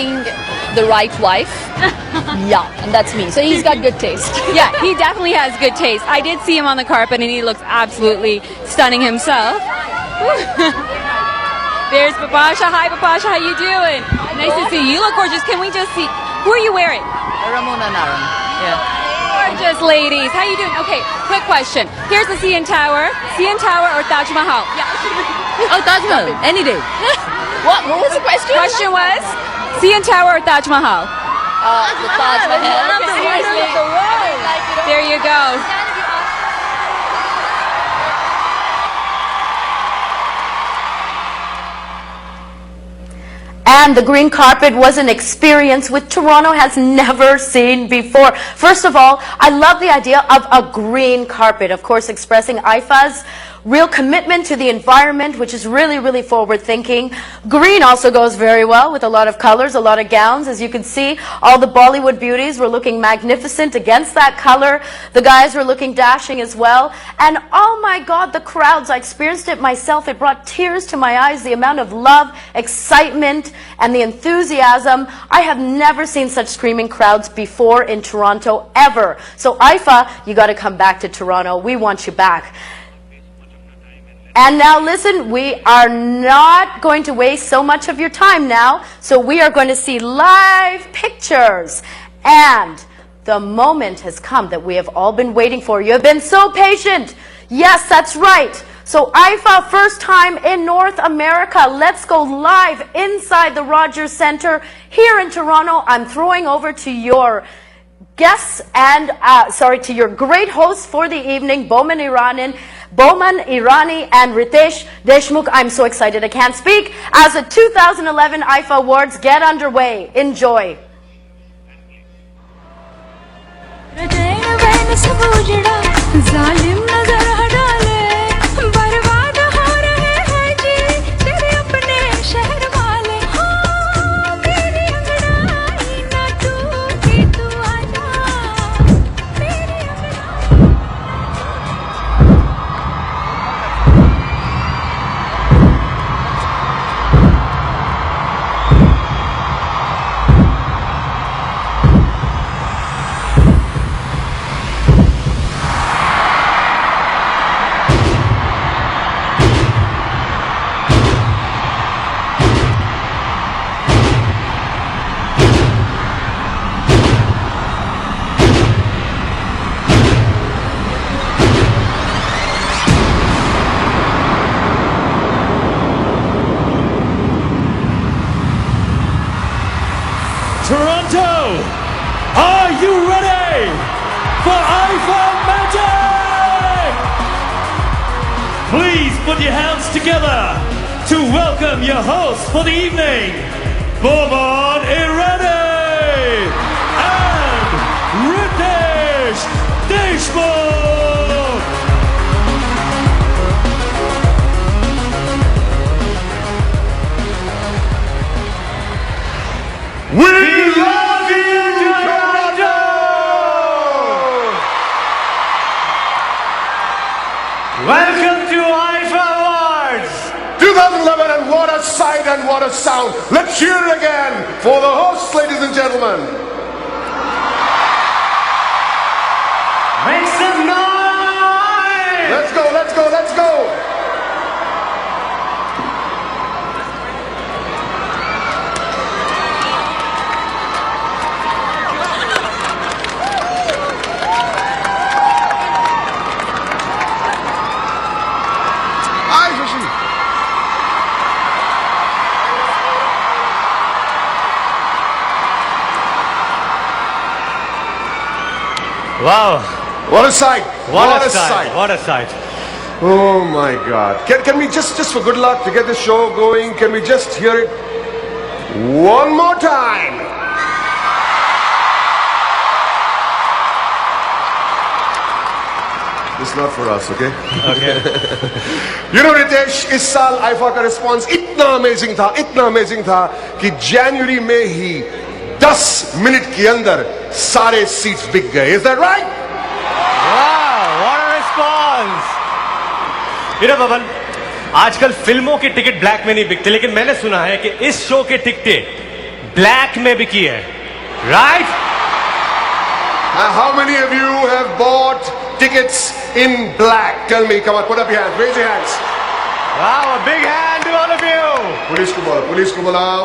picking the right wife. Yeah, and that's me. So he's got good taste. Yeah, he definitely has good taste. I did see him on the carpet and he looks absolutely stunning himself. There's Bipasha. Hi Bipasha, how you doing? Nice to see you. You look gorgeous. Can we just see, who are you wearing? Ramona Naran. Yeah. Gorgeous ladies. How you doing? Okay, quick question. Here's the CN Tower. CN Tower or Taj Mahal? Yeah. Oh, Taj Mahal. Any day. What was the question? Question was CN Tower or Taj Mahal? The Taj Mahal. Seriously. There you go. And the green carpet was an experience which Toronto has never seen before. First of all, I love the idea of a green carpet, of course, expressing IFA's real commitment to the environment, which is really, really forward-thinking. Green also goes very well with a lot of colors, a lot of gowns. As you can see, all the Bollywood beauties were looking magnificent against that color. The guys were looking dashing as well. And oh my God, the crowds, I experienced it myself. It brought tears to my eyes, the amount of love, excitement, and the enthusiasm. I have never seen such screaming crowds before in Toronto, ever. So IFA, you got to come back to Toronto. We want you back. And now listen, we are not going to waste so much of your time now, so we are going to see live pictures. And the moment has come that we have all been waiting for. You have been so patient. Yes, that's right. So IFA, first time in North America. Let's go live inside the Rogers Centre here in Toronto. I'm throwing over to your guests and, to your great hosts for the evening, Boman Irani and Ritesh Deshmukh. I'm so excited I can't speak. As the 2011 IFA Awards get underway. Enjoy. Toronto, are you ready for IFA Magic? Please put your hands together to welcome your host for the evening, Boman Irani and Ritesh Deshmukh. We love you, Toronto! Welcome to IFA Awards 2011, and what a sight and what a sound. Let's hear it again for the hosts, ladies and gentlemen. Make some noise! Let's go, let's go, let's go. Wow. What a sight. What a sight. What a sight. Oh my God. Can we just for good luck to get the show going, can we just hear it one more time? It's not for us, okay? Okay. You know, Ritesh, इस साल IIFA का response इतना amazing था कि जनवरी में ही 10 minute के अंदर सारे सीट्स बिक गए. Is that right? Wow, what a response! You know, Baban, आजकल फिल्मों के टिकट ब्लैक में नहीं बिकते, लेकिन मैंने सुना है कि इस शो के टिकटें ब्लैक में बिकी है, right? How many of you have bought tickets in black? Tell me, come on, put up your hands, raise your hands. Wow, a big hand to all of you. Police को बुलाओ.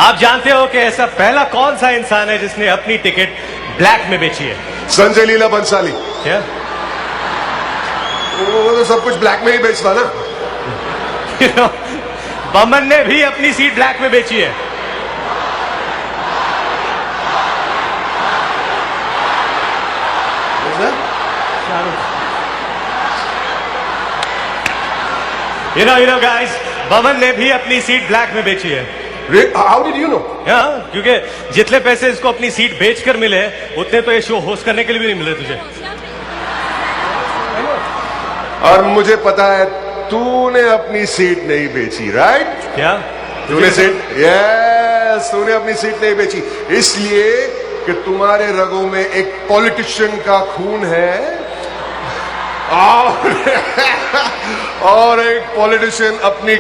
आप जानते हो कि ऐसा पहला कौन सा इंसान है जिसने अपनी टिकट ब्लैक में बेची है? संजय लीला बंसाली. क्या? वो तो सब कुछ ब्लैक में ही बेचता ना. बमन ने भी अपनी सीट ब्लैक में बेची है. You know guys, बमन ने भी अपनी सीट ब्लैक में बेची है. How did you know? क्योंकि जितने पैसे इसको अपनी सीट बेचकर मिले उतने तो ये शो होस्ट करने के लिए भी नहीं मिले तुझे. और मुझे पता है तूने अपनी सीट नहीं बेची, राइट? क्या तूने सीट, यस, तूने अपनी सीट नहीं बेची इसलिए कि तुम्हारे रगों में एक पॉलिटिशियन का खून है और एक पॉलिटिशियन अपनी